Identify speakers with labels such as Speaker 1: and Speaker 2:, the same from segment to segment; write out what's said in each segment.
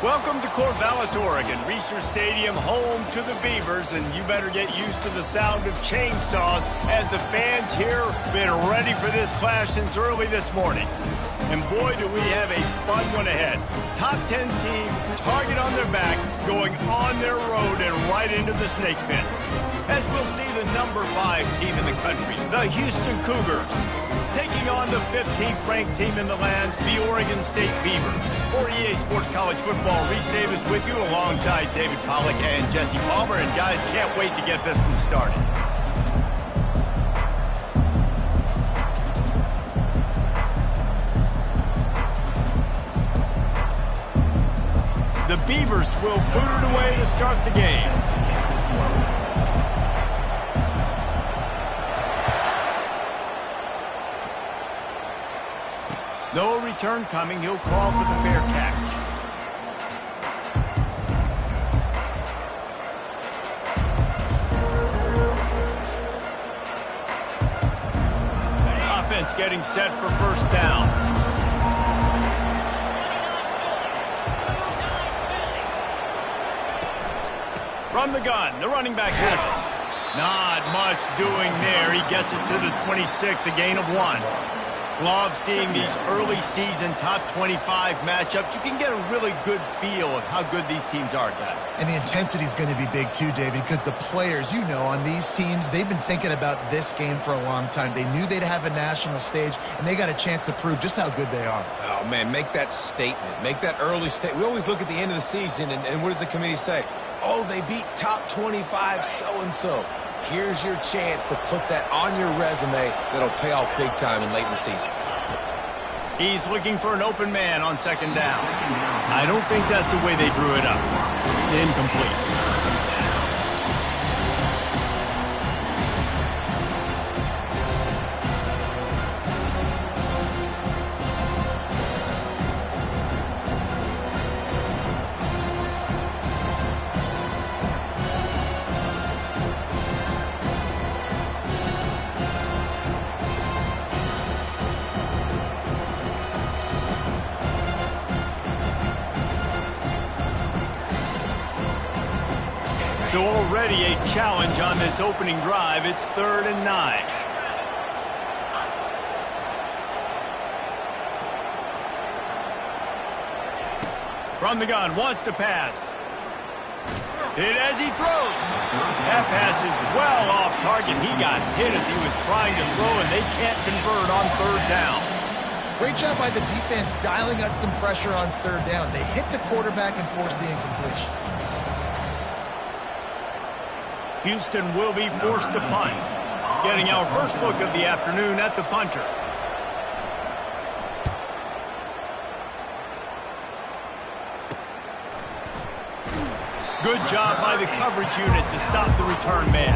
Speaker 1: Welcome to Corvallis, Oregon, Reser Stadium, home to the Beavers, and you better get used to the sound of chainsaws as the fans here have been ready for this clash since early this morning. And boy, do we have a fun one ahead. Top 10 team, target on their back, going on their road and right into the snake pit. As we'll see the number 5 team in the country, the Houston Cougars, taking on the 15th ranked team in the land, the Oregon State Beavers. For EA Sports College Football, Reese Davis with you alongside David Pollack and Jesse Palmer. And guys, can't wait to get this one started. The Beavers will boot it away to start the game. No return coming. He'll call for the fair catch. Offense getting set for first down. From the gun, the running back has it. Not much doing there. He gets it to the 26, a gain of 1. Love seeing these early season top 25 matchups. You can get a really good feel of how good these teams are, guys.
Speaker 2: And the intensity is going to be big too, David, because the players, you know, on these teams, they've been thinking about this game for a long time. They knew they'd have a national stage, and they got a chance to prove just how good they are.
Speaker 3: Oh, man, make that statement. Make that early statement. We always look at the end of the season, and what does the committee say? Oh, they beat top 25 so-and-so. Here's your chance to put that on your resume that'll pay off big time and late in the season.
Speaker 1: He's looking for an open man on second down. I don't think that's the way they drew it up. Incomplete. So already a challenge on this opening drive. It's 3rd and 9. From the gun, wants to pass. Hit as he throws. That pass is well off target. He got hit as he was trying to throw, and they can't convert on 3rd down.
Speaker 2: Great job by the defense dialing up some pressure on 3rd down. They hit the quarterback and forced the incompletion.
Speaker 1: Houston will be forced to punt. Getting our first look of the afternoon at the punter. Good job by the coverage unit to stop the return man.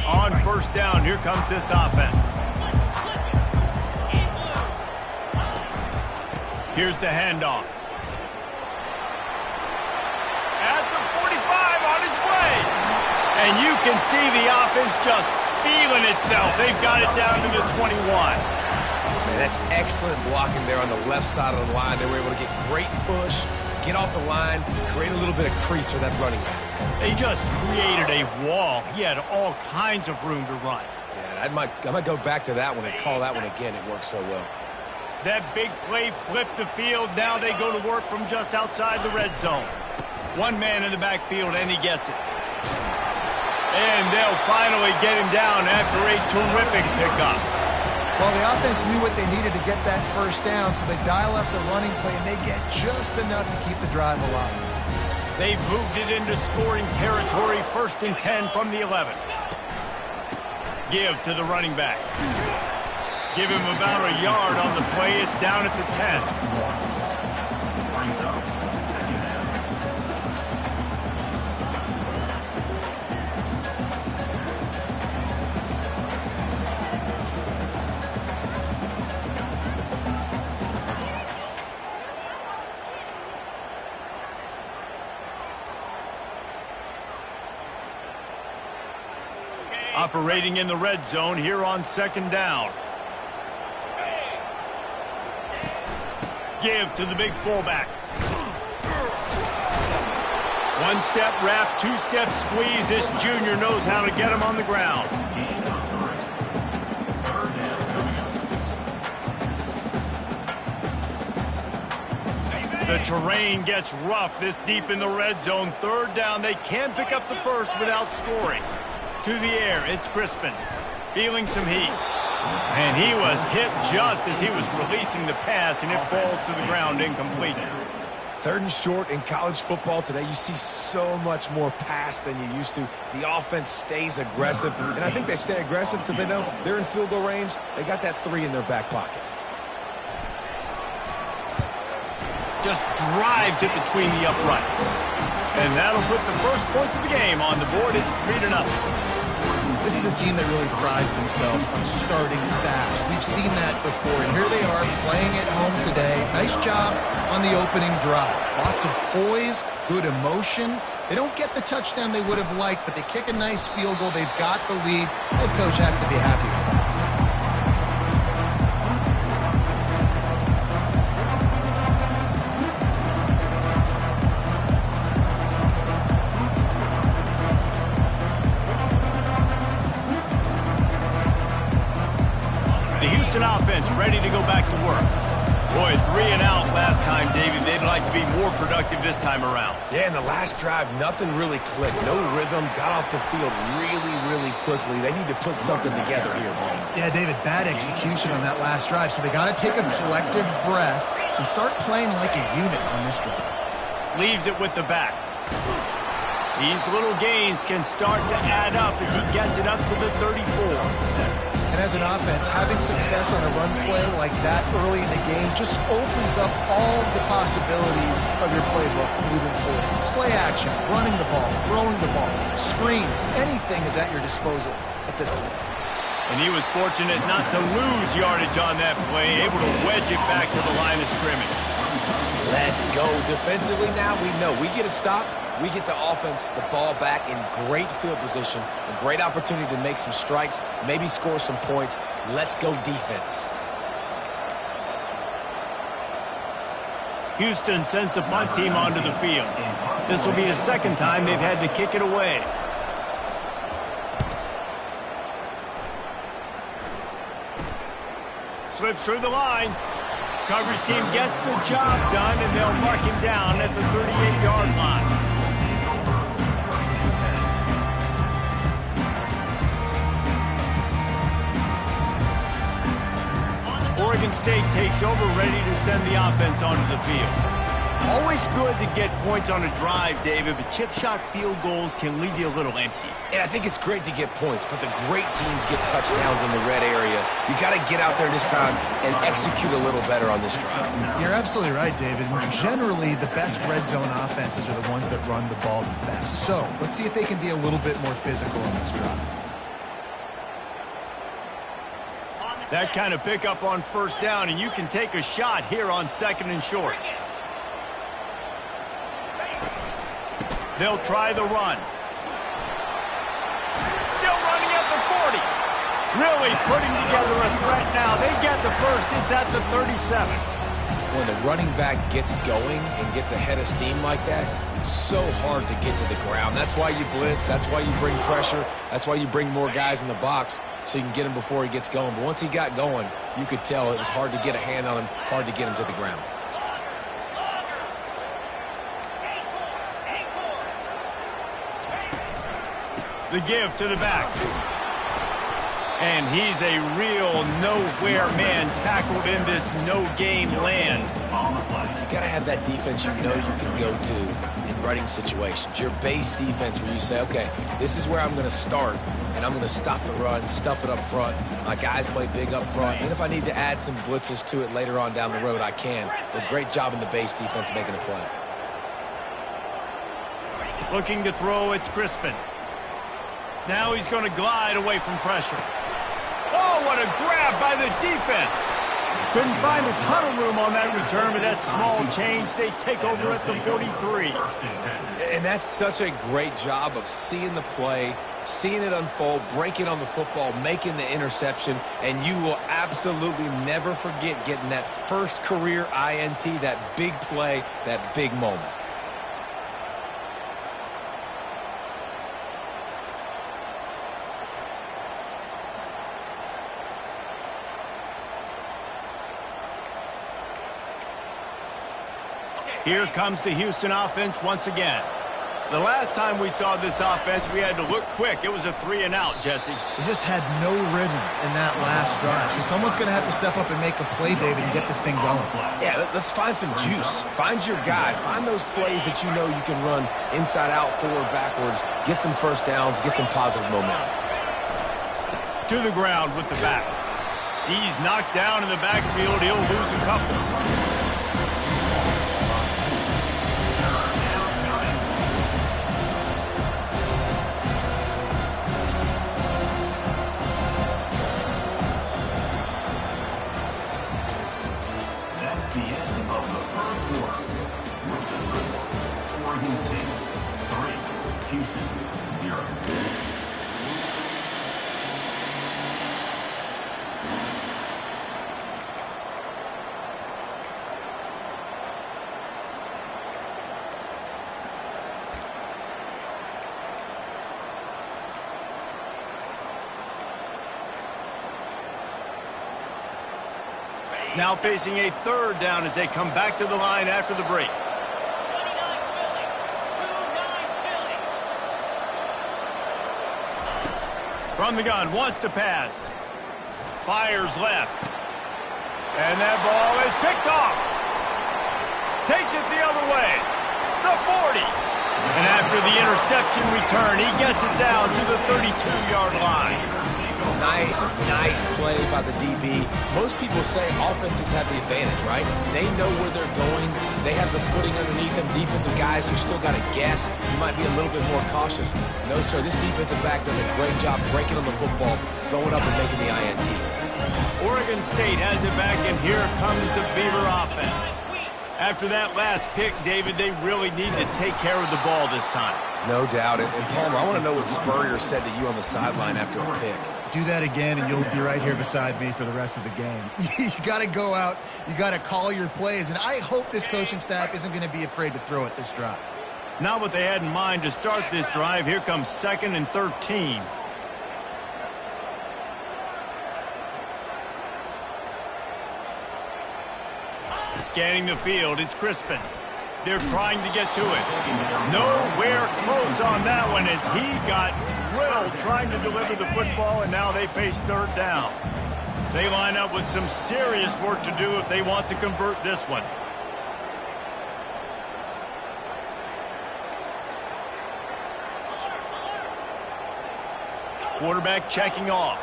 Speaker 1: On 1st down, here comes this offense. Here's the handoff. At the 45, on its way. And you can see the offense just feeling itself. They've got it down to the 21.
Speaker 3: Man, that's excellent blocking there on the left side of the line. They were able to get great push, get off the line, create a little bit of crease for that running back.
Speaker 1: They just created a wall. He had all kinds of room to run.
Speaker 3: Yeah, I might go back to that one and call that one again. It worked so well.
Speaker 1: That big play flipped the field. Now they go to work from just outside the red zone. One man in the backfield, and he gets it. And they'll finally get him down after a terrific pickup.
Speaker 2: Well, the offense knew what they needed to get that 1st down, so they dial up the running play, and they get just enough to keep the drive alive.
Speaker 1: They've moved it into scoring territory, 1st and 10 from the 11th. Give to the running back. Give him about a yard on the play. It's down at the 10. Operating in the red zone here on 2nd down. Give to the big fullback. One-step wrap, two-step squeeze. This junior knows how to get him on the ground. The terrain gets rough this deep in the red zone. 3rd down, they can pick up the first without scoring. To the air, it's Crispin. Feeling some heat. And he was hit just as he was releasing the pass, and it falls to the ground incomplete.
Speaker 3: 3rd and short in college football today. You see so much more pass than you used to. The offense stays aggressive, and I think they stay aggressive because they know they're in field goal range. They got that 3 in their back pocket.
Speaker 1: Just drives it between the uprights. And that'll put the first points of the game on the board. It's 3-0.
Speaker 2: This is a team that really prides themselves on starting fast. We've seen that before, and here they are playing at home today. Nice job on the opening drive. Lots of poise, good emotion. They don't get the touchdown they would have liked, but they kick a nice field goal. They've got the lead. Head coach has to be happy with that.
Speaker 1: Offense ready to go back to work. Boy, 3 and out last time, David. They'd like to be more productive this time around.
Speaker 3: Yeah, in the last drive, nothing really clicked. No rhythm. Got off the field really quickly. They need to put something together here, bro.
Speaker 2: Yeah, David, bad execution on that last drive. So they got to take a collective breath and start playing like a unit on this drive.
Speaker 1: Leaves it with the back. These little gains can start to add up as he gets it up to the 34.
Speaker 2: And as an offense, having success on a run play like that early in the game just opens up all the possibilities of your playbook moving forward. Play action, running the ball, throwing the ball, screens, anything is at your disposal at this point.
Speaker 1: And he was fortunate not to lose yardage on that play, able to wedge it back to the line of scrimmage.
Speaker 3: Let's go. Defensively now, we know we get a stop. We get the offense, the ball back in great field position, a great opportunity to make some strikes, maybe score some points. Let's go defense.
Speaker 1: Houston sends the punt team onto the field. This will be the 2nd time they've had to kick it away. Slips through the line. Coverage team gets the job done, and they'll mark him down at the 38-yard line. Oregon State takes over, ready to send the offense onto the field. Always good to get points on a drive, David, but chip shot field goals can leave you a little empty.
Speaker 3: And I think it's great to get points, but the great teams get touchdowns in the red area. You got to get out there this time and execute a little better on this drive.
Speaker 2: You're absolutely right, David. Generally, the best red zone offenses are the ones that run the ball the best. So let's see if they can be a little bit more physical on this drive.
Speaker 1: That kind of pickup on 1st down, and you can take a shot here on 2nd and short. They'll try the run. Still running at the 40. Really putting together a threat now. They get the first. It's at the 37.
Speaker 3: When the running back gets going and gets ahead of steam like that, it's so hard to get to the ground. That's why you blitz. That's why you bring pressure. That's why you bring more guys in the box so you can get him before he gets going. But once he got going, you could tell it was hard to get a hand on him, hard to get him to the ground.
Speaker 1: The give to the back. And he's a real nowhere man tackled in this no-gain land.
Speaker 3: You got to have that defense you know you can go to in running situations. Your base defense where you say, okay, this is where I'm going to start, and I'm going to stop the run, stuff it up front. My guys play big up front. And if I need to add some blitzes to it later on down the road, I can. But great job in the base defense making a play.
Speaker 1: Looking to throw, it's Crispin. Now he's going to glide away from pressure. Oh, what a grab by the defense. Couldn't find a ton of room on that return, but that small change, they take over at the 43.
Speaker 3: And that's such a great job of seeing the play, seeing it unfold, breaking on the football, making the interception, and you will absolutely never forget getting that first career INT, that big play, that big moment.
Speaker 1: Here comes the Houston offense once again. The last time we saw this offense, we had to look quick. It was a 3-and-out, Jesse.
Speaker 2: They just had no rhythm in that last drive. So someone's going to have to step up and make a play, David, and get this thing going.
Speaker 3: Yeah, let's find some juice. Find your guy. Find those plays that you know you can run inside out, forward, backwards. Get some first downs. Get some positive momentum.
Speaker 1: To the ground with the back. He's knocked down in the backfield. He'll lose a couple. Now facing a third down as they come back to the line after the break. From the gun, wants to pass. Fires left. And that ball is picked off. Takes it the other way. The 40. And after the interception return, he gets it down to the 32-yard line.
Speaker 3: Nice play by the DB. Most people say offenses have the advantage, right? They know where they're going. They have the footing underneath them. Defensive guys, you still got to guess. You might be a little bit more cautious. No, sir, this defensive back does a great job breaking on the football, going up and making the INT.
Speaker 1: Oregon State has it back, and here comes the Beaver offense. After that last pick, David, they really need to take care of the ball this time.
Speaker 3: No doubt. And Palmer, I want to know what Spurrier said to you on the sideline after a pick.
Speaker 2: Do that again, and you'll be right here beside me for the rest of the game. You got to go out. You got to call your plays, and I hope this coaching staff isn't going to be afraid to throw it this drive.
Speaker 1: Not what they had in mind to start this drive. Here comes 2nd and 13. Scanning the field, it's Crispin. They're trying to get to it. Nowhere close on that one as he got drilled trying to deliver the football, and now they face third down. They line up with some serious work to do if they want to convert this one. Quarterback checking off.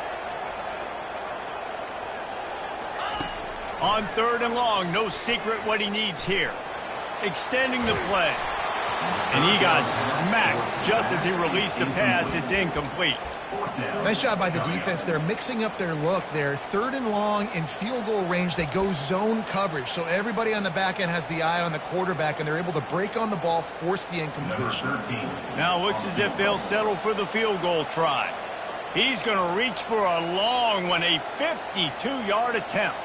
Speaker 1: On 3rd and long, no secret what he needs here. Extending the play. And he got smacked just as he released the pass. It's incomplete.
Speaker 2: Nice job by the defense. They're mixing up their look there. 3rd and long in field goal range. They go zone coverage. So everybody on the back end has the eye on the quarterback, and they're able to break on the ball, force the incompletion.
Speaker 1: Now it looks as if they'll settle for the field goal try. He's going to reach for a long one, a 52-yard attempt.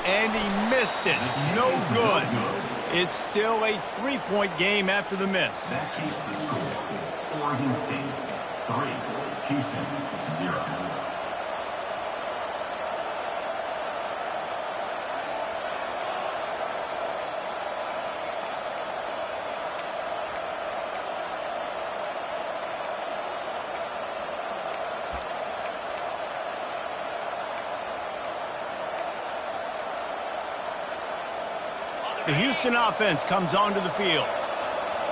Speaker 1: And he missed it. No good. It's still a 3-point game after the miss.
Speaker 4: That keeps the score. Oregon State 3, Houston 0.
Speaker 1: The Houston offense comes onto the field.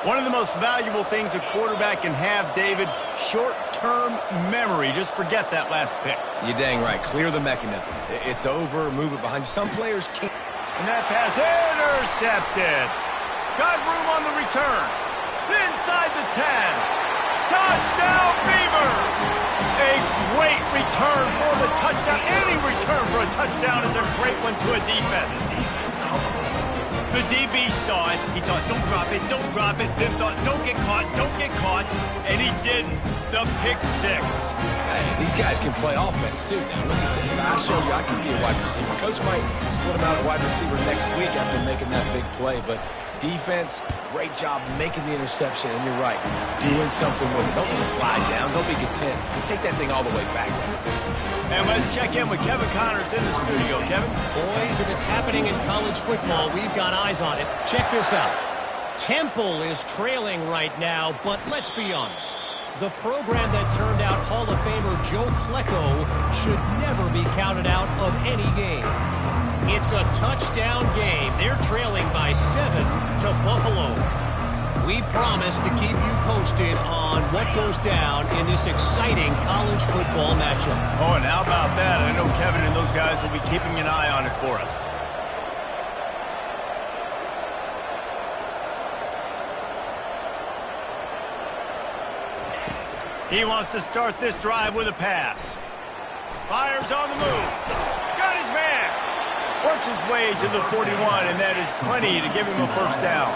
Speaker 1: One of the most valuable things a quarterback can have, David, short-term memory. Just forget that last pick.
Speaker 3: You're dang right. Clear the mechanism. It's over. Move it behind you. Some players can't.
Speaker 1: And that pass intercepted. Got room on the return. Inside the 10. Touchdown, Beavers! A great return for the touchdown. Any return for a touchdown is a great one to a defense. The DB saw it. He thought, don't drop it, don't drop it. Then thought, don't get caught, don't get caught. And he didn't. The pick six.
Speaker 3: Hey, these guys can play offense, too. Now, look at this. I show you I can be a wide receiver. Coach might split him out at wide receiver next week after making that big play. But defense, great job making the interception. And you're right, doing something with it. Don't just slide down. Don't be content. Take that thing all the way back.
Speaker 1: And let's check in with Kevin Connors in the studio. Kevin?
Speaker 5: Boys, if it's happening in college football, we've got eyes on it. Check this out. Temple is trailing right now, but let's be honest. The program that turned out Hall of Famer Joe Klecko should never be counted out of any game. It's a touchdown game. They're trailing by 7 to Buffalo. We promise to keep you posted on what goes down in this exciting college football matchup.
Speaker 1: Oh, and how about that? I know Kevin and those guys will be keeping an eye on it for us. He wants to start this drive with a pass. Fires on the move. Got his man. Works his way to the 41, and that is plenty to give him a first down.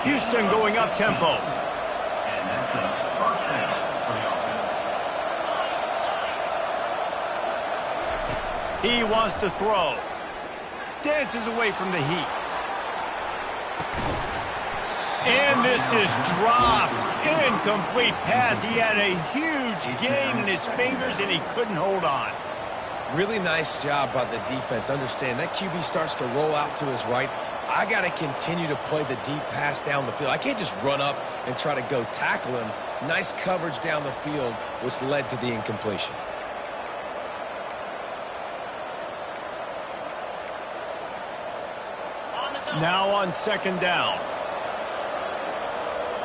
Speaker 1: Houston going up tempo.
Speaker 4: And that's a first down for the offense.
Speaker 1: He wants to throw. Dances away from the heat. And this is dropped. Incomplete pass. He had a huge gain in his fingers, and he couldn't hold on.
Speaker 3: Really nice job by the defense. Understand that QB starts to roll out to his right. I got to continue to play the deep pass down the field. I can't just run up and try to go tackle him. Nice coverage down the field, which led to the incompletion.
Speaker 1: Now on second down.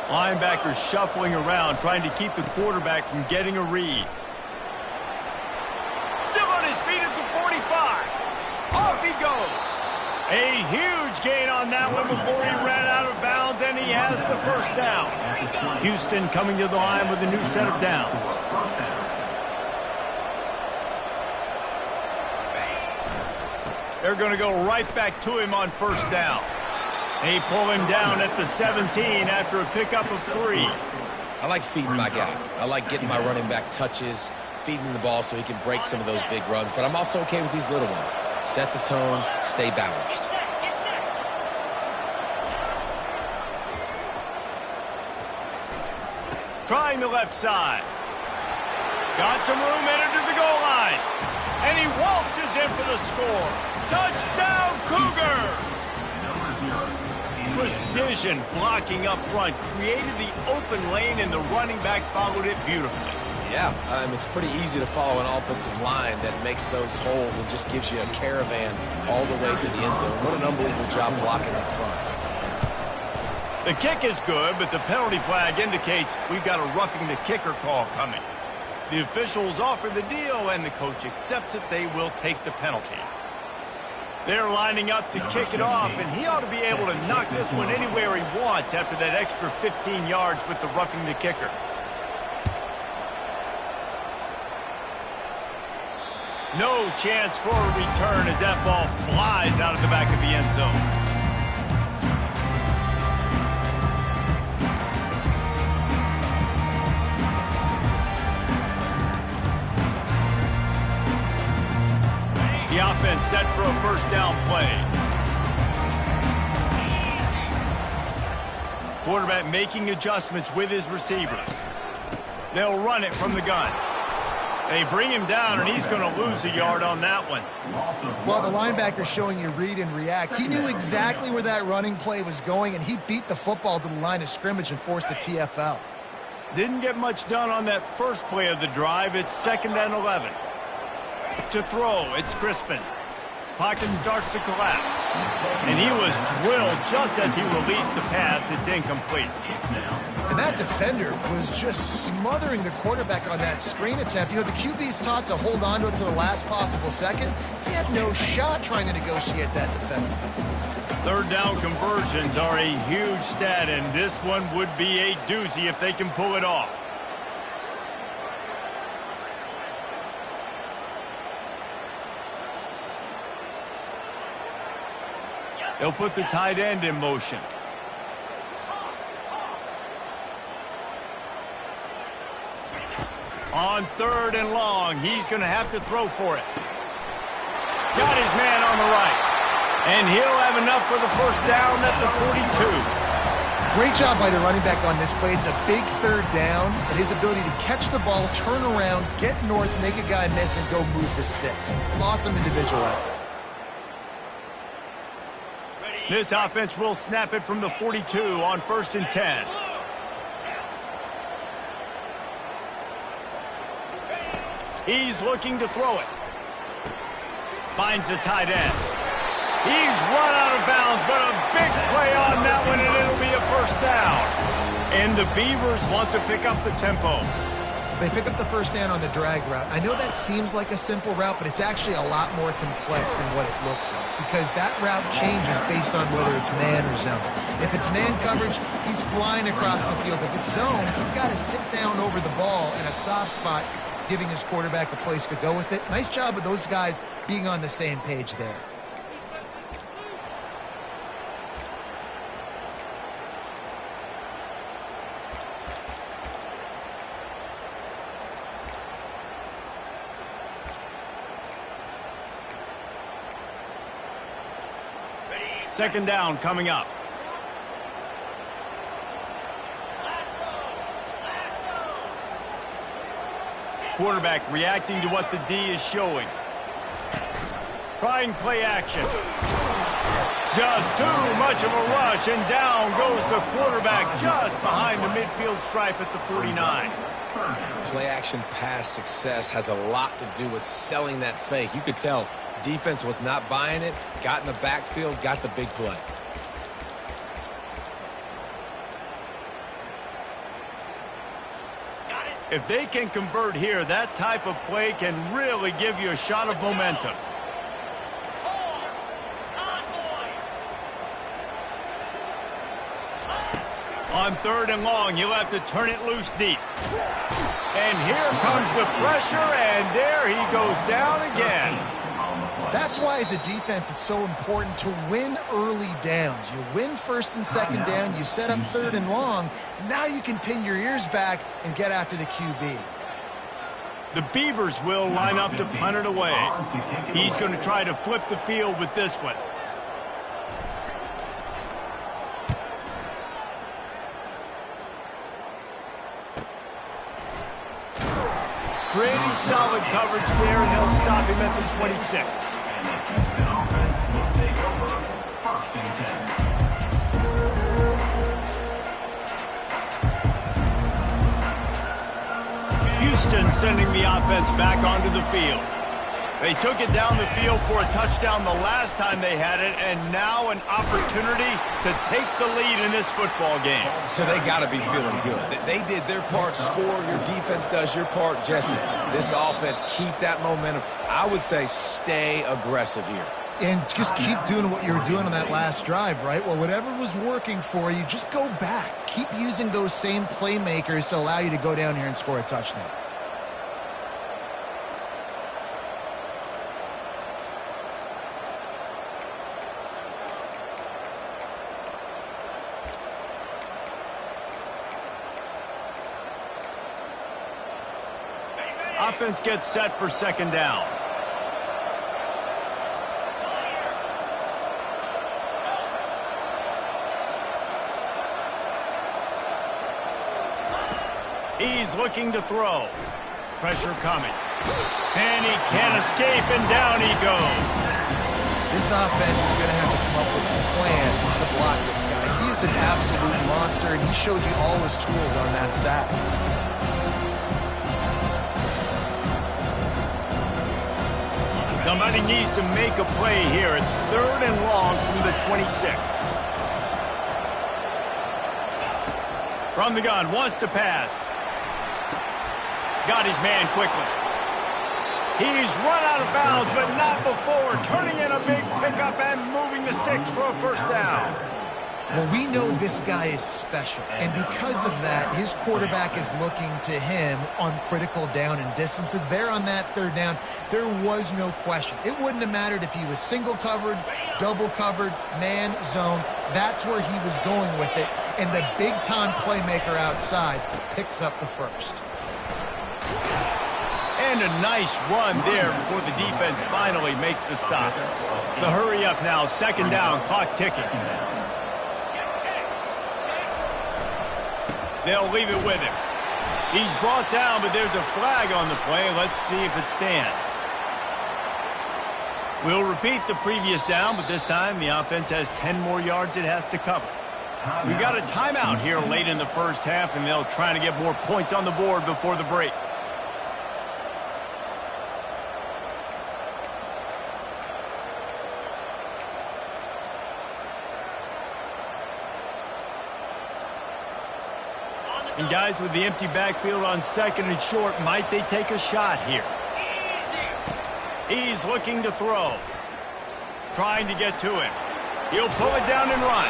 Speaker 1: Linebackers shuffling around, trying to keep the quarterback from getting a read. Still on his feet at the 45. Off he goes. A huge gain on that one before he ran out of bounds, and he has the first down. Houston coming to the line with a new set of downs. They're going to go right back to him on first down. They pull him down at the 17 after a pickup of 3.
Speaker 3: I like feeding my guy. I like getting my running back touches, feeding him the ball so he can break some of those big runs. But I'm also okay with these little ones. Set the tone, stay balanced.
Speaker 1: Trying the left side. Got some room headed to the goal line. And he waltzes in for the score. Touchdown, Cougars! Precision blocking up front created the open lane, and the running back followed it beautifully.
Speaker 3: Yeah, it's pretty easy to follow an offensive line that makes those holes and just gives you a caravan all the way to the end zone. What an unbelievable job blocking up front.
Speaker 1: The kick is good, but the penalty flag indicates we've got a roughing the kicker call coming. The officials offer the deal, and the coach accepts it. They will take the penalty. They're lining up to kick it off, and he ought to be able to knock this one anywhere he wants after that extra 15 yards with the roughing the kicker. No chance for a return as that ball flies out of the back of the end zone. The offense set for a first down play. Quarterback making adjustments with his receivers. They'll run it from the gun. They bring him down, and he's going to lose a yard on that one.
Speaker 2: Well, the linebacker's showing you read and react. He knew exactly where that running play was going, and he beat the football to the line of scrimmage and forced the TFL.
Speaker 1: Didn't get much done on that first play of the drive. It's 2nd and 11. To throw, it's Crispin. Pocket starts to collapse. And he was drilled just as he released the pass. It's incomplete.
Speaker 2: And that defender was just smothering the quarterback on that screen attempt. You know, the QB's taught to hold on to it to the last possible second. He had no shot trying to negotiate that defender.
Speaker 1: Third down conversions are a huge stat, and this one would be a doozy if they can pull it off. He'll put the tight end in motion. On 3rd and long, he's going to have to throw for it. Got his man on the right. And he'll have enough for the first down at the 42.
Speaker 2: Great job by the running back on this play. It's a big 3rd down, and his ability to catch the ball, turn around, get north, make a guy miss, and go move the sticks. Awesome individual effort.
Speaker 1: This offense will snap it from the 42 on 1st and 10. He's looking to throw it. Finds the tight end. He's run out of bounds, but a big play on that one, and it'll be a first down. And the Beavers want to pick up the tempo.
Speaker 2: They pick up the first down on the drag route. I know that seems like a simple route, but it's actually a lot more complex than what it looks like, because that route changes based on whether it's man or zone. If it's man coverage, he's flying across the field. If it's zone, he's got to sit down over the ball in a soft spot, giving his quarterback a place to go with it. Nice job of those guys being on the same page there.
Speaker 1: Second down coming up. Quarterback reacting to what the D is showing. Trying play action. Just too much of a rush, and down goes the quarterback just behind the midfield stripe at the 49.
Speaker 3: Play action pass success has a lot to do with selling that fake. You could tell defense was not buying it, got in the backfield, got the big play.
Speaker 1: If they can convert here, that type of play can really give you a shot of momentum. On 3rd and long, you'll have to turn it loose deep. And here comes the pressure, and there he goes down again.
Speaker 2: That's why, as a defense, it's so important to win early downs. You win 1st and 2nd down, you set up 3rd and long. Now you can pin your ears back and get after the QB.
Speaker 1: The Beavers will line up to punt it away. He's going to try to flip the field with this one. Pretty solid coverage there, and they'll stop him at the 26.
Speaker 4: And the Houston offense will take over 1st and 10.
Speaker 1: Houston sending the offense back onto the field. They took it down the field for a touchdown the last time they had it, and now an opportunity to take the lead in this football game.
Speaker 3: So they got to be feeling good. They did their part, score. Your defense does your part. Jesse, this offense, keep that momentum. I would say stay aggressive here.
Speaker 2: And just keep doing what you were doing on that last drive, right? Well, whatever was working for you, just go back. Keep using those same playmakers to allow you to go down here and score a touchdown.
Speaker 1: Offense gets set for 2nd down. He's looking to throw. Pressure coming. And he can't escape, and down he goes.
Speaker 2: This offense is going to have to come up with a plan to block this guy. He is an absolute monster, and he showed you all his tools on that sack.
Speaker 1: Somebody needs to make a play here. It's 3rd and long from the 26. From the gun, wants to pass. Got his man quickly. He's run out of bounds, but not before. Turning in a big pickup and moving the sticks for a first down.
Speaker 2: Well, we know this guy is special, and because of that, his quarterback is looking to him on critical down and distances. There on that third down, there was no question. It wouldn't have mattered if he was single covered, double covered, man, zone. That's where he was going with it, and the big-time playmaker outside picks up the first.
Speaker 1: And a nice run there before the defense finally makes the stop. The hurry up now, second down, clock ticking. They'll leave it with him. He's brought down, but there's a flag on the play. Let's see if it stands. We'll repeat the previous down, but this time the offense has 10 more yards it has to cover. We got a timeout here late in the first half, and they'll try to get more points on the board before the break. And guys, with the empty backfield on second and short, might they take a shot here? He's looking to throw. Trying to get to him. He'll pull it down and run.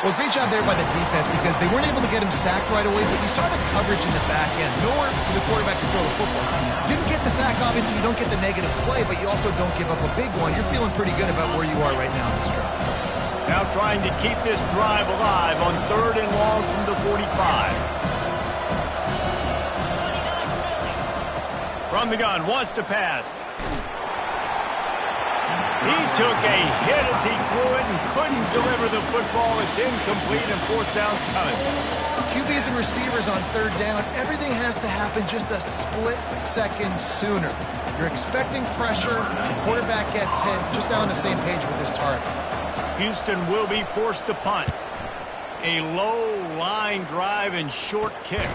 Speaker 2: Well, great job there by the defense because they weren't able to get him sacked right away, but you saw the coverage in the back end. Nowhere for the quarterback to throw the football. Didn't get the sack, obviously. You don't get the negative play, but you also don't give up a big one. You're feeling pretty good about where you are right now in this drive.
Speaker 1: Now trying to keep this drive alive on third and long from the 45. From the gun, wants to pass. He took a hit as he threw it and couldn't deliver the football. It's incomplete and fourth down's coming.
Speaker 2: QBs and receivers on third down, everything has to happen just a split second sooner. You're expecting pressure, the quarterback gets hit, just now on the same page with his target.
Speaker 1: Houston will be forced to punt. A low line drive and short kick.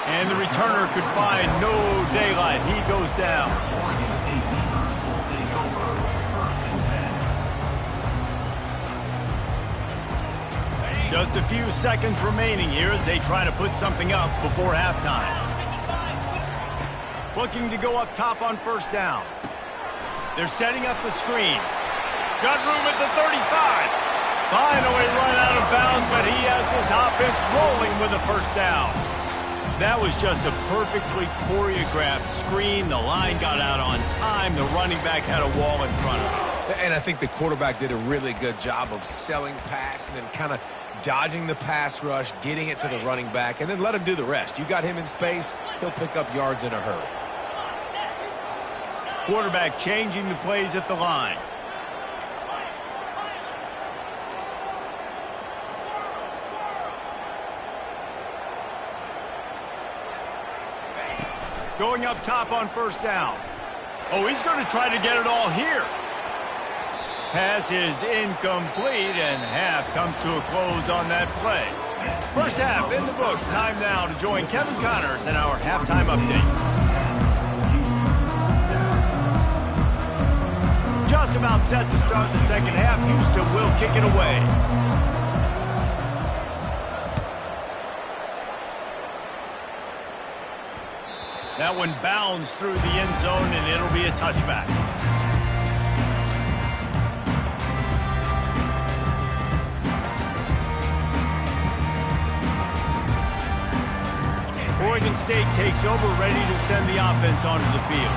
Speaker 1: And the returner could find no daylight. He goes down. Just a few seconds remaining here as they try to put something up before halftime. Looking to go up top on first down. They're setting up the screen. Got room at the 35. Finally run out of bounds, but he has his offense rolling with a first down. That was just a perfectly choreographed screen. The line got out on time. The running back had a wall in front of him.
Speaker 3: And I think the quarterback did a really good job of selling pass and then kind of dodging the pass rush, getting it to the running back, and then let him do the rest. You got him in space, he'll pick up yards in a hurry.
Speaker 1: Quarterback changing the plays at the line. Going up top on first down. Oh, he's going to try to get it all here. Pass is incomplete, and half comes to a close on that play. First half in the books. Time now to join Kevin Connors in our halftime update. Just about set to start the second half. Houston will kick it away. That one bounds through the end zone, and it'll be a touchback. Oregon State takes over, ready to send the offense onto the field.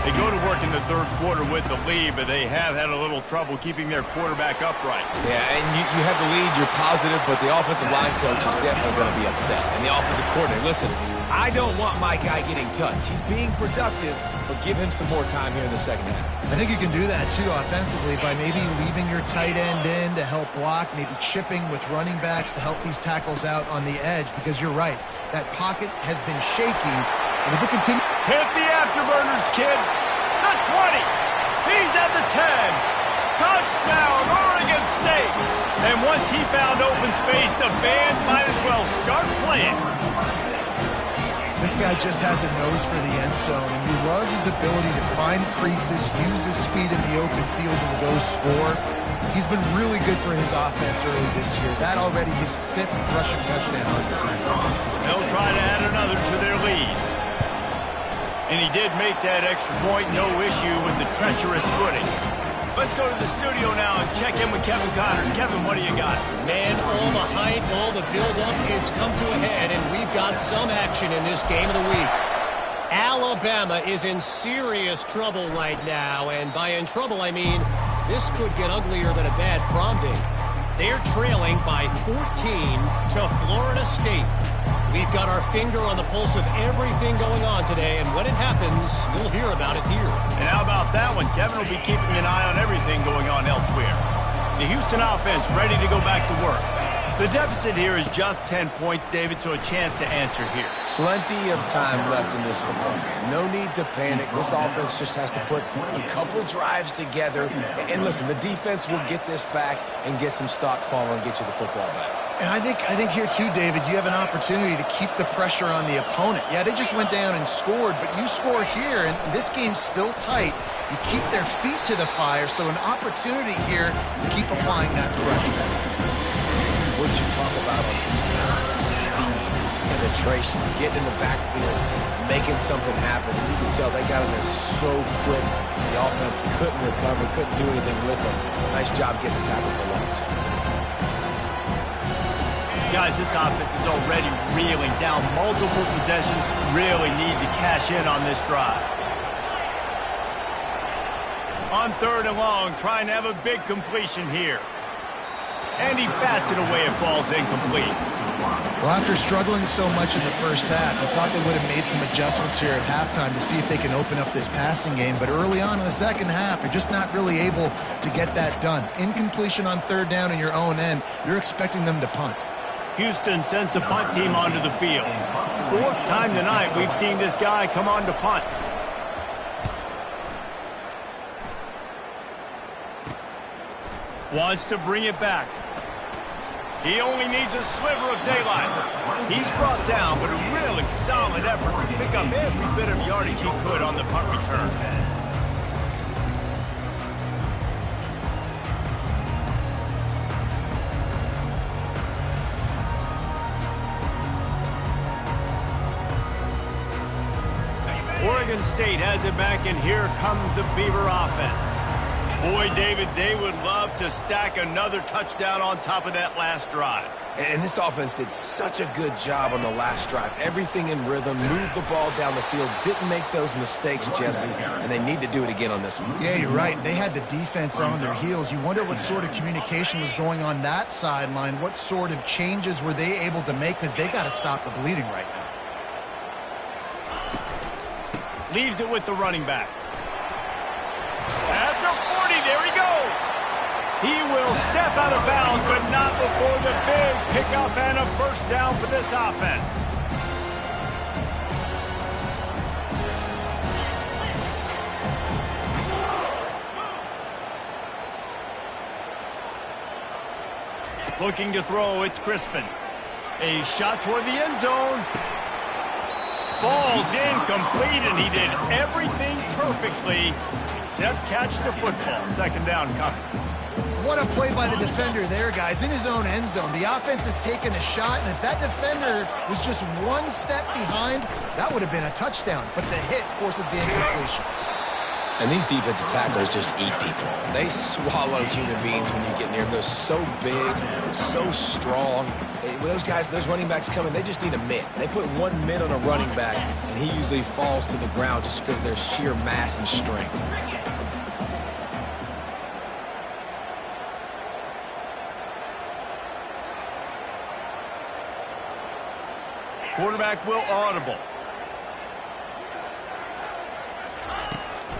Speaker 1: They go to work in the third quarter with the lead, but they have had a little trouble keeping their quarterback upright.
Speaker 3: Yeah, and you have the lead, you're positive, but the offensive line coach is definitely going to be upset. And the offensive coordinator, listen, I don't want my guy getting touched. He's being productive, but give him some more time here in the second half.
Speaker 2: I think you can do that, too, offensively, by maybe leaving your tight end in to help block, maybe chipping with running backs to help these tackles out on the edge, because you're right. That pocket has been shaky, and if it continues...
Speaker 1: Hit the afterburners, kid. The 20. He's at the 10. Touchdown, Oregon State. And once he found open space, the band might as well start playing.
Speaker 2: This guy just has a nose for the end zone, and you love his ability to find creases, use his speed in the open field, and go score. He's been really good for his offense early this year. That already his 5th rushing touchdown on the season.
Speaker 1: They'll try to add another to their lead. And he did make that extra point, no issue with the treacherous footing. Let's go to the studio now and check in with Kevin Connors. Kevin, what do you got?
Speaker 5: Man, all the hype, all the build-up, it's come to a head, and we've got some action in this game of the week. Alabama is in serious trouble right now, and by in trouble, I mean this could get uglier than a bad prom date. They're trailing by 14 to Florida State. We've got our finger on the pulse of everything going on today, and when it happens, you'll hear about it here.
Speaker 1: And how about that one? Kevin will be keeping an eye on everything going on elsewhere. The Houston offense ready to go back to work. The deficit here is just 10 points, David, so a chance to answer here.
Speaker 3: Plenty of time left in this football game. No need to panic. This offense just has to put a couple drives together. And listen, the defense will get this back and get some stops following and get you the football back.
Speaker 2: And I think here too, David, you have an opportunity to keep the pressure on the opponent. Yeah, they just went down and scored, but you score here, and this game's still tight. You keep their feet to the fire, so an opportunity here to keep applying that pressure.
Speaker 3: What you talk about on defense is speed, is penetration, getting in the backfield, making something happen. You can tell they got in there so quick. The offense couldn't recover, couldn't do anything with them. Nice job getting the tackle for loss.
Speaker 1: Guys, this offense is already reeling down multiple possessions. Really need to cash in on this drive. On 3rd and long, trying to have a big completion here. And he bats it away. It falls incomplete.
Speaker 2: Well, after struggling so much in the first half, you thought they would have made some adjustments here at halftime to see if they can open up this passing game. But early on in the second half, you're just not really able to get that done. Incompletion on 3rd down in your own end, you're expecting them to punt.
Speaker 1: Houston sends the punt team onto the field. 4th time tonight we've seen this guy come on to punt. Wants to bring it back. He only needs a sliver of daylight. He's brought down, but a really solid effort to pick up every bit of yardage he could on the punt return. Oregon State has it back, and here comes the Beaver offense. Boy, David, they would love to stack another touchdown on top of that last drive.
Speaker 3: And this offense did such a good job on the last drive. Everything in rhythm, moved the ball down the field, didn't make those mistakes, Jesse, and they need to do it again on this one.
Speaker 2: Yeah, you're right. They had the defense on their heels. You wonder what sort of communication was going on that sideline. What sort of changes were they able to make, because they got to stop the bleeding right now.
Speaker 1: Leaves it with the running back. At the 40, there he goes. He will step out of bounds, but not before the big pickup and a first down for this offense. Looking to throw, it's Crispin. A shot toward the end zone. Falls incomplete, and he did everything perfectly except catch the football. 2nd down coming.
Speaker 2: What a play by the defender there, guys, in his own end zone. The offense has taken a shot, and if that defender was just one step behind, that would have been a touchdown. But the hit forces the incompletion.
Speaker 3: And these defensive tackles just eat people. They swallow human beings when you get near them. They're so big, so strong. When those guys, those running backs come in, they just need a mitt. They put 1 mitt on a running back, and he usually falls to the ground just because of their sheer mass and strength.
Speaker 1: Quarterback will audible.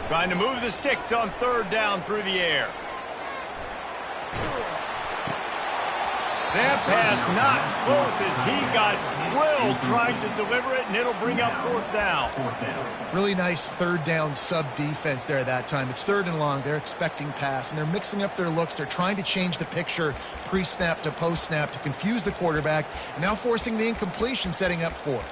Speaker 1: Trying to move the sticks on 3rd down through the air. That pass not close as he got drilled trying to deliver it, and it'll bring up 4th down.
Speaker 2: Really nice 3rd down sub-defense there that time. It's 3rd and long. They're expecting pass, and they're mixing up their looks. They're trying to change the picture pre-snap to post-snap to confuse the quarterback, and now forcing the incompletion, setting up 4th.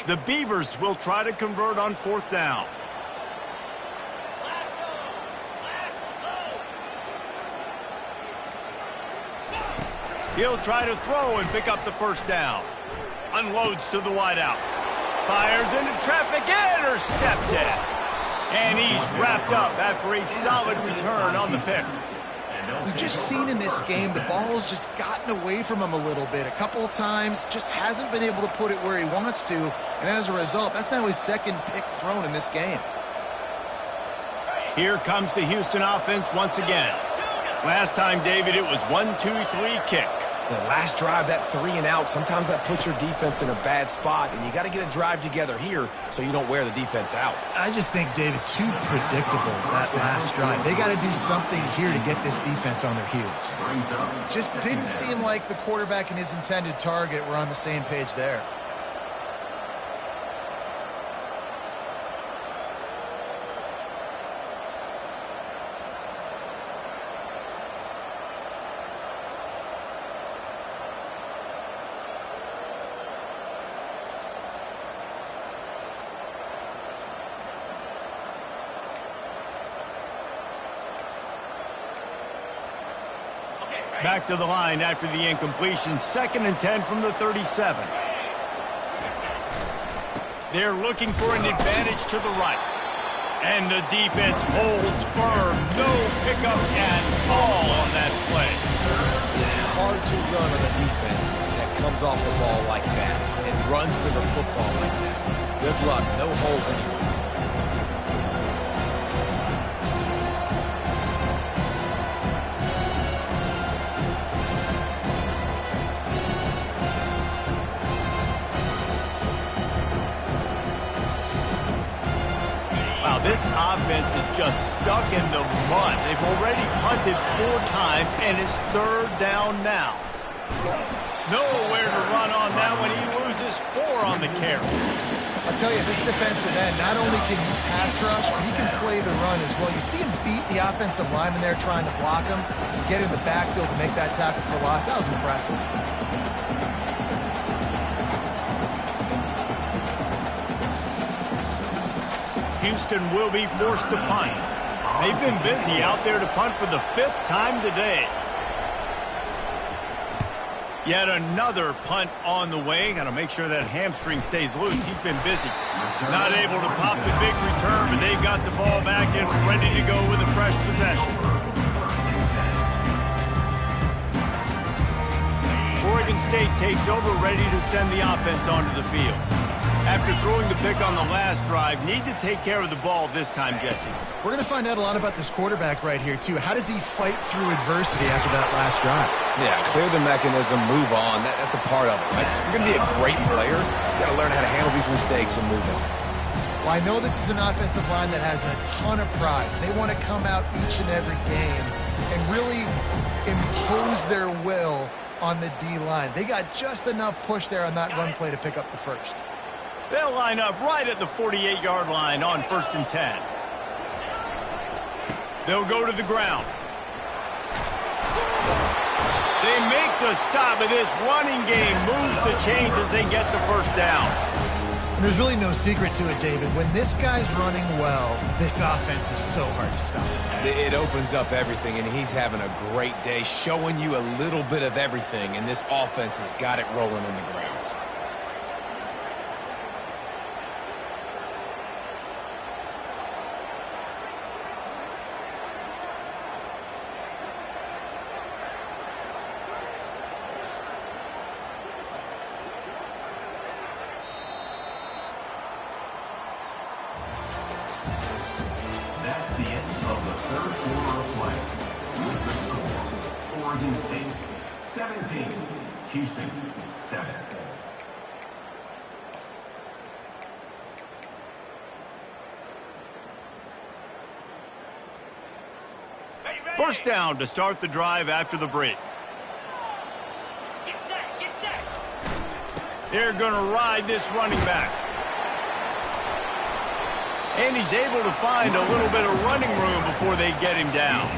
Speaker 1: The Beavers will try to convert on 4th down. He'll try to throw and pick up the first down. Unloads to the wideout. Fires into traffic, intercepted. And he's wrapped up after a solid return on the pick.
Speaker 2: We've just seen in this game the ball's just gotten away from him a little bit. A couple of times, just hasn't been able to put it where he wants to. And as a result, that's now his second pick thrown in this game.
Speaker 1: Here comes the Houston offense once again. Last time, David, it was 1-2-3 kick.
Speaker 3: The last drive, that 3-and-out, sometimes that puts your defense in a bad spot, and you got to get a drive together here so you don't wear the defense out.
Speaker 2: I just think, David, too predictable, that last drive. They got to do something here to get this defense on their heels. Just didn't seem like the quarterback and his intended target were on the same page there.
Speaker 1: Back to the line after the incompletion. 2nd and 10 from the 37. They're looking for an advantage to the right. And the defense holds firm. No pickup at all on that play.
Speaker 3: It's hard to run on a defense that comes off the ball like that and runs to the football like that. Good luck. No holes anywhere.
Speaker 1: This offense is just stuck in the mud. They've already punted 4 times, and it's 3rd down now. Nowhere to run on that when he loses 4 on the carry.
Speaker 2: I'll tell you, this defensive end, not only can he pass rush, but he can play the run as well. You see him beat the offensive lineman there trying to block him, get in the backfield to make that tackle for loss. That was impressive.
Speaker 1: Houston will be forced to punt. They've been busy out there to punt for the 5th time today. Yet another punt on the way. Got to make sure that hamstring stays loose. He's been busy. Not able to pop the big return, but they've got the ball back and ready to go with a fresh possession. Oregon State takes over, ready to send the offense onto the field. After throwing the pick on the last drive, need to take care of the ball this time, Jesse.
Speaker 2: We're going to find out a lot about this quarterback right here, too. How does he fight through adversity after that last drive?
Speaker 3: Yeah, clear the mechanism, move on. That's a part of it, right? If you're going to be a great player, you got to learn how to handle these mistakes and move on.
Speaker 2: Well, I know this is an offensive line that has a ton of pride. They want to come out each and every game and really impose their will on the D-line. They got just enough push there on that run play to pick up the first.
Speaker 1: They'll line up right at the 48-yard line on 1st and 10. They'll go to the ground. They make the stop, but this running game moves the chains as they get the first down.
Speaker 2: And there's really no secret to it, David. When this guy's running well, this offense is so hard to stop.
Speaker 3: It opens up everything, and he's having a great day, showing you a little bit of everything, and this offense has got it rolling on the ground.
Speaker 4: That's the end of the 3rd quarter of play. With the score, Oregon State 17, Houston 7.
Speaker 1: First down to start the drive after the break.
Speaker 5: Get set, get set.
Speaker 1: They're going to ride this running back. And he's able to find a little bit of running room before they get him down.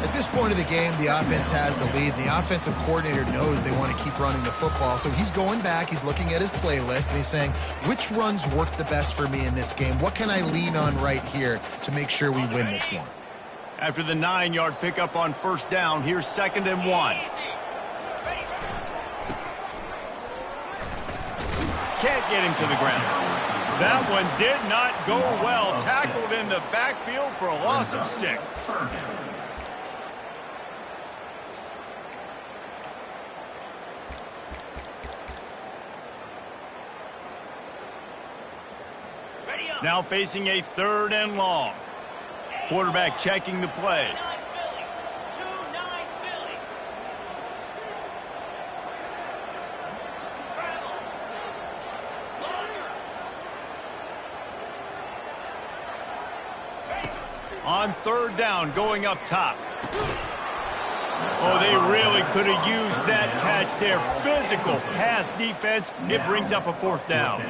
Speaker 2: At this point of the game, the offense has the lead, and the offensive coordinator knows they want to keep running the football. So he's going back, he's looking at his playlist, and he's saying, which runs work the best for me in this game? What can I lean on right here to make sure we win this one?
Speaker 1: After the 9-yard pickup on first down, here's 2nd and 1. can't get him to the ground. That one did not go well. Tackled in the backfield for a loss of 6. Now facing a 3rd and long. Quarterback checking the play. On 3rd down, going up top. Oh, they really could have used that catch there. Physical pass defense. It brings up a 4th down.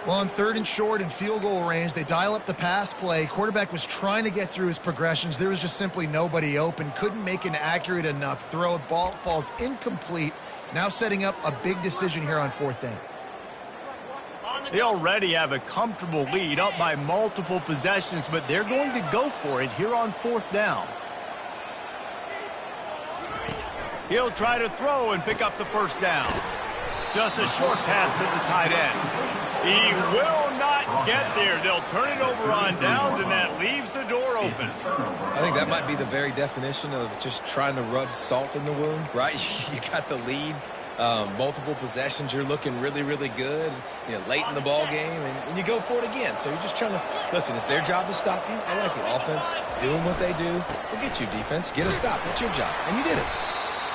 Speaker 2: Well, on 3rd and short and field goal range, they dial up the pass play. Quarterback was trying to get through his progressions. There was just simply nobody open. Couldn't make an accurate enough throw. Ball falls incomplete. Now setting up a big decision here on 4th down.
Speaker 1: They already have a comfortable lead, up by multiple possessions, but they're going to go for it here on 4th down. He'll try to throw and pick up the 1st down. Just a short pass to the tight end. He will not get there. They'll turn it over on downs, and that leaves the door open.
Speaker 3: I think that might be the very definition of just trying to rub salt in the wound, right? You got the lead, multiple possessions. You're looking really, really good, late in the ball game, and you go for it again. So you're just trying to, listen, it's their job to stop you. I like the offense doing what they do. Forget you, defense. Get a stop. That's your job, and you did it.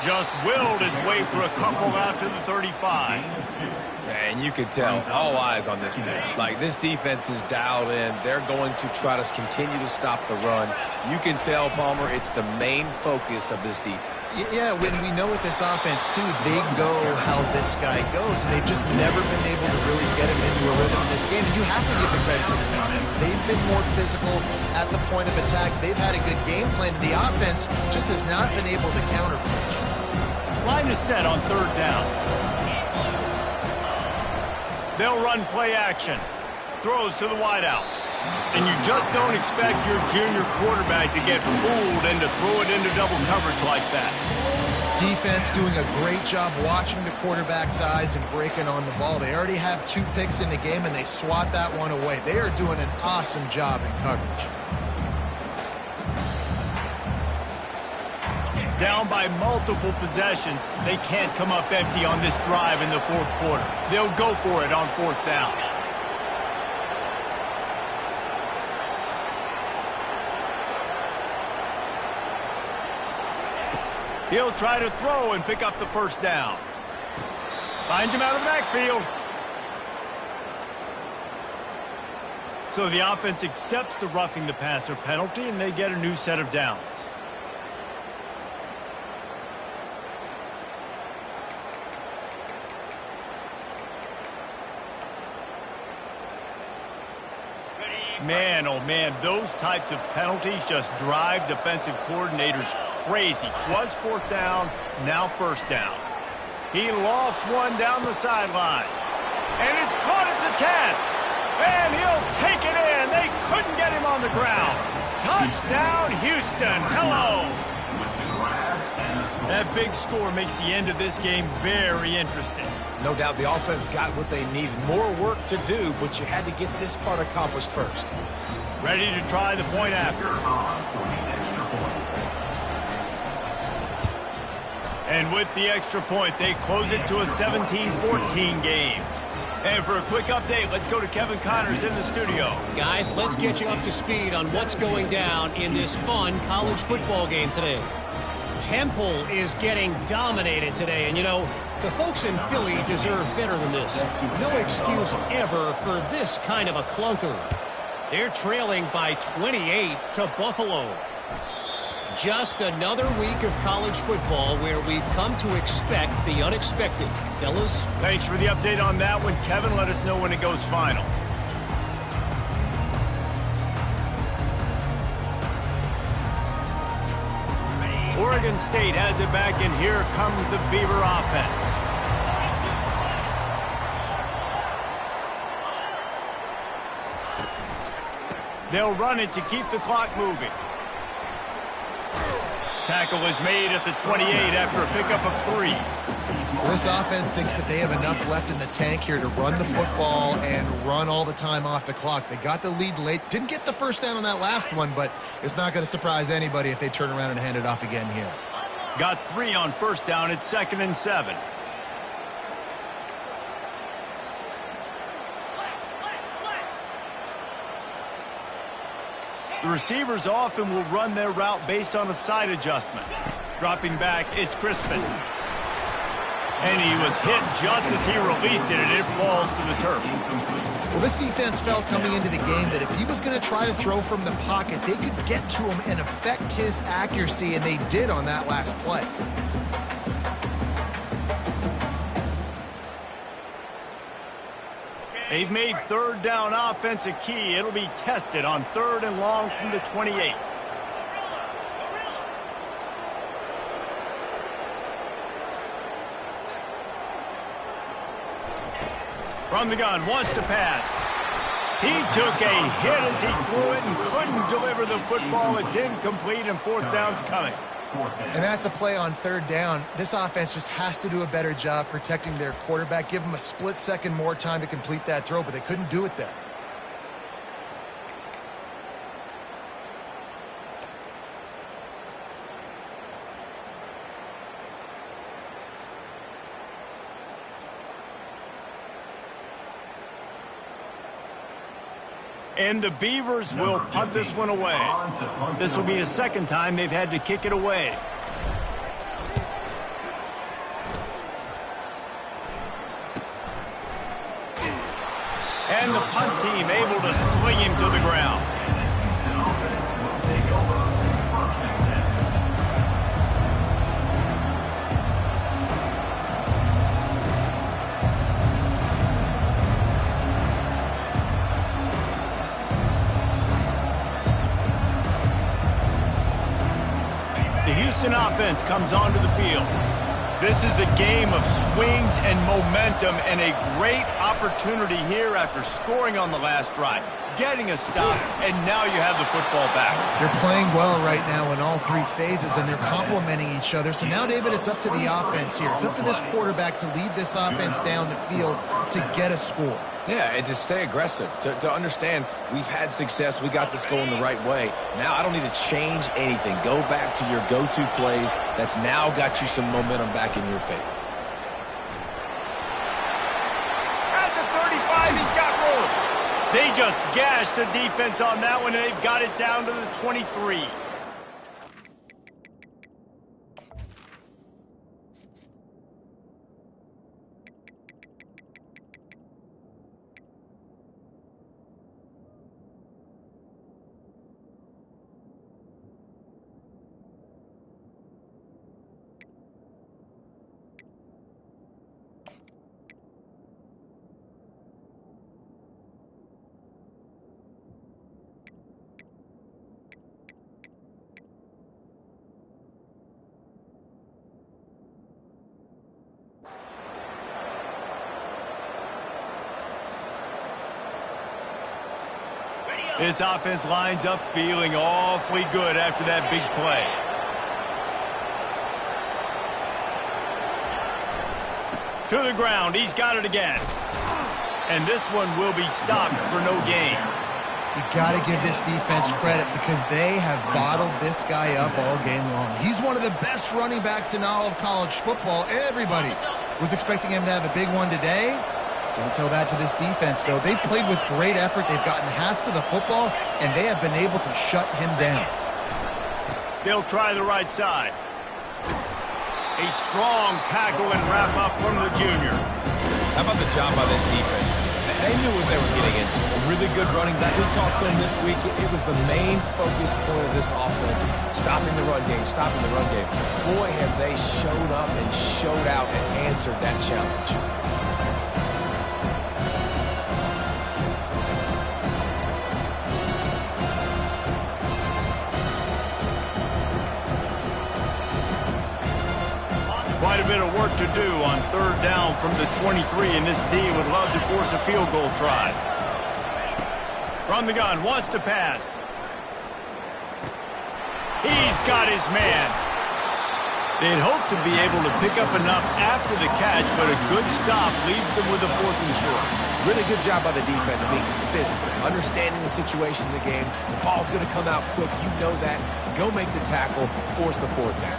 Speaker 1: Just willed his way for a couple out to the 35.
Speaker 3: And you could tell, all eyes on this team. Like, this defense is dialed in. They're going to try to continue to stop the run. You can tell, Palmer, it's the main focus of this defense.
Speaker 2: Yeah, when we know with this offense, too, they go how this guy goes. And they've just never been able to really get him into a rhythm in this game. And you have to give the credit to the defense. They've been more physical at the point of attack. They've had a good game plan. The offense just has not been able to counterpunch.
Speaker 1: Line is set on 3rd down. They'll run play action. Throws to the wideout. And you just don't expect your junior quarterback to get fooled and to throw it into double coverage like that.
Speaker 2: Defense doing a great job watching the quarterback's eyes and breaking on the ball. They already have 2 picks in the game, and they swat that one away. They are doing an awesome job in coverage.
Speaker 1: Down by multiple possessions, they can't come up empty on this drive in the 4th quarter. They'll go for it on 4th down. He'll try to throw and pick up the 1st down. Finds him out of the backfield. So the offense accepts the roughing the passer penalty, and they get a new set of downs. Man, oh man, those types of penalties just drive defensive coordinators crazy. Was 4th down, now 1st down. He lofts one down the sideline. And it's caught at the 10. And he'll take it in. They couldn't get him on the ground. Touchdown, Houston. Hello. That big score makes the end of this game very interesting.
Speaker 3: No doubt the offense got what they needed. More work to do, but you had to get this part accomplished first.
Speaker 1: Ready to try the point after. And with the extra point, they close it to a 17-14 game. And for a quick update, let's go to Kevin Connors in the studio.
Speaker 5: Guys, let's get you up to speed on what's going down in this fun college football game today. Temple is getting dominated today, and the folks in Philly deserve better than this. No excuse ever for this kind of a clunker. They're trailing by 28 to Buffalo. Just another week of college football where we've come to expect the unexpected. Fellas?
Speaker 1: Thanks for the update on that one, Kevin. Let us know when it goes final. Oregon State has it back, and here comes the Beaver offense. They'll run it to keep the clock moving. Tackle is made at the 28 after a pickup of 3.
Speaker 2: This offense thinks that they have enough left in the tank here to run the football and run all the time off the clock. They got the lead late. Didn't get the first down on that last one, but it's not going to surprise anybody if they turn around and hand it off again here.
Speaker 1: Got 3 on first down. It's 2nd and 7. The receivers often will run their route based on a side adjustment. Dropping back, it's Crispin. And he was hit just as he released it, and it falls to the turf.
Speaker 2: Well, this defense felt coming into the game that if he was going to try to throw from the pocket, they could get to him and affect his accuracy, and they did on that last play.
Speaker 1: They've made 3rd down offense a key. It'll be tested on 3rd and long from the 28. From the gun, wants to pass. He took a hit as he threw it and couldn't deliver the football. It's incomplete, and 4th down's coming.
Speaker 2: And that's a play on 3rd down. This offense just has to do a better job protecting their quarterback. Give them a split second more time to complete that throw, but they couldn't do it there.
Speaker 1: And the Beavers will punt this one away. This will be the 2nd time they've had to kick it away. And the punt team able to sling him to the ground. The Houston offense comes onto the field. This is a game of swings and momentum, and a great opportunity here after scoring on the last drive, getting a stop, and now you have the football back.
Speaker 2: They're playing well right now in all 3 phases, and they're complementing each other. So now, David, it's up to the offense here. It's up to this quarterback to lead this offense down the field to get a score.
Speaker 3: Yeah, and to stay aggressive, to understand we've had success, we got this going the right way. Now I don't need to change anything. Go back to your go-to plays. That's now got you some momentum back in your favor.
Speaker 1: At the 35, he's got room. They just gashed the defense on that one, and they've got it down to the 23. This offense lines up feeling awfully good after that big play. To the ground. He's got it again. And this one will be stopped for no gain.
Speaker 2: You got to give this defense credit because they have bottled this guy up all game long. He's one of the best running backs in all of college football. Everybody was expecting him to have a big one today. Don't tell that to this defense, though. They've played with great effort. They've gotten hats to the football, and they have been able to shut him down.
Speaker 1: They'll try the right side. A strong tackle and wrap up from the junior.
Speaker 3: How about the job by this defense? They knew what they were getting into. A really good running back. We talked to him this week. It was the main focus point of this offense. Stopping the run game, stopping the run game. Boy, have they showed up and showed out and answered that challenge.
Speaker 1: Quite a bit of work to do on 3rd down from the 23, and this D would love to force a field goal try. From the gun, wants to pass. He's got his man. They'd hope to be able to pick up enough after the catch, but a good stop leaves them with a 4th and short.
Speaker 3: Really good job by the defense being physical, understanding the situation in the game. The ball's going to come out quick. You know that. Go make the tackle, force the 4th down.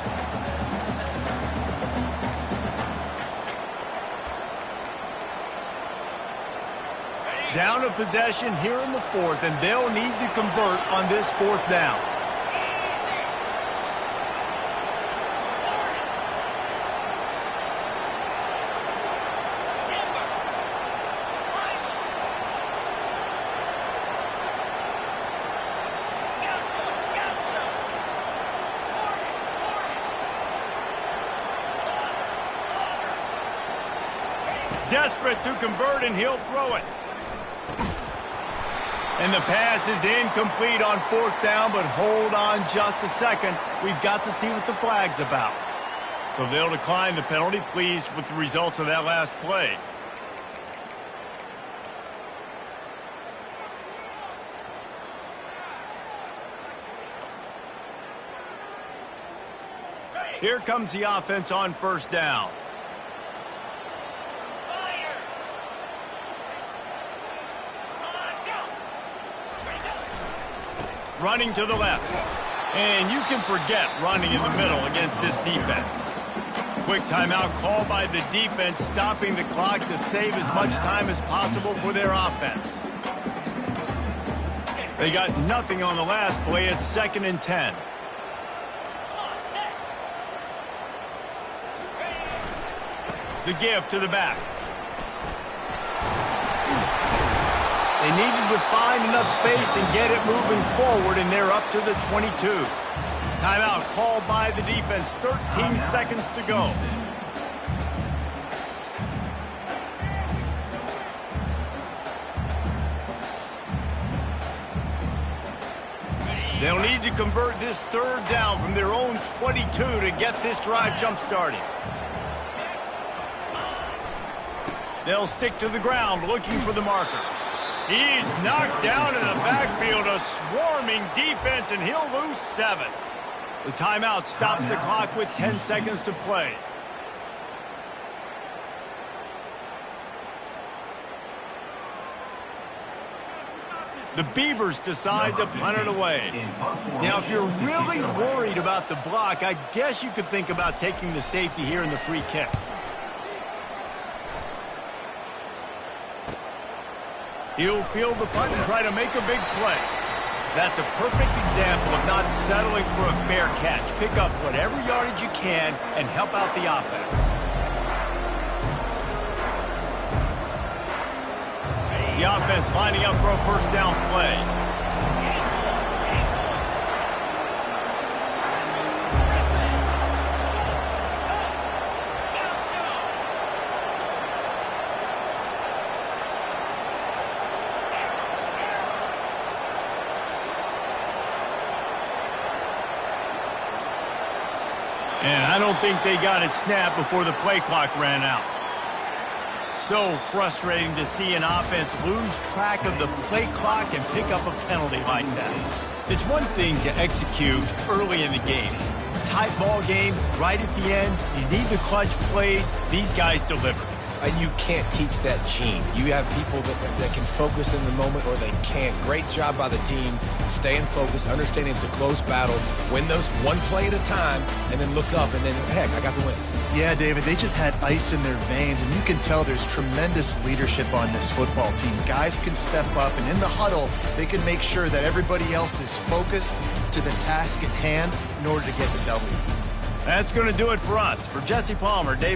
Speaker 1: Down a possession here in the 4th, and they'll need to convert on this 4th down. Desperate to convert, and he'll throw it. And the pass is incomplete on 4th down, but hold on just a second. We've got to see what the flag's about. So they'll decline the penalty, pleased with the results of that last play. Here comes the offense on 1st down. Running to the left. And you can forget running in the middle against this defense. Quick timeout call by the defense, stopping the clock to save as much time as possible for their offense. They got nothing on the last play. It's 2nd and 10. The give to the back. They needed to find enough space and get it moving forward, and they're up to the 22. Timeout called by the defense. 13 seconds to go. They'll need to convert this 3rd down from their own 22 to get this drive jump-started. They'll stick to the ground looking for the marker. He's knocked down in the backfield, a swarming defense, and he'll lose 7. The timeout stops the clock with 10 seconds to play. The Beavers decide to punt it away. Now, if you're really worried about the block, I guess you could think about taking the safety here in the free kick. He'll field the punt and try to make a big play. That's a perfect example of not settling for a fair catch. Pick up whatever yardage you can and help out the offense. The offense lining up for a 1st down play. And I don't think they got it snapped before the play clock ran out. So frustrating to see an offense lose track of the play clock and pick up a penalty like that. It's one thing to execute early in the game. Tight ball game, right at the end, you need the clutch plays. These guys deliver.
Speaker 3: And you can't teach that gene. You have people that can focus in the moment or they can't. Great job by the team, staying focused, understanding it's a close battle, win those one play at a time, and then look up, and then, heck, I got the win.
Speaker 2: Yeah, David, they just had ice in their veins, and you can tell there's tremendous leadership on this football team. Guys can step up, and in the huddle, they can make sure that everybody else is focused to the task at hand in order to get the W.
Speaker 1: That's going to do it for us. For Jesse Palmer, David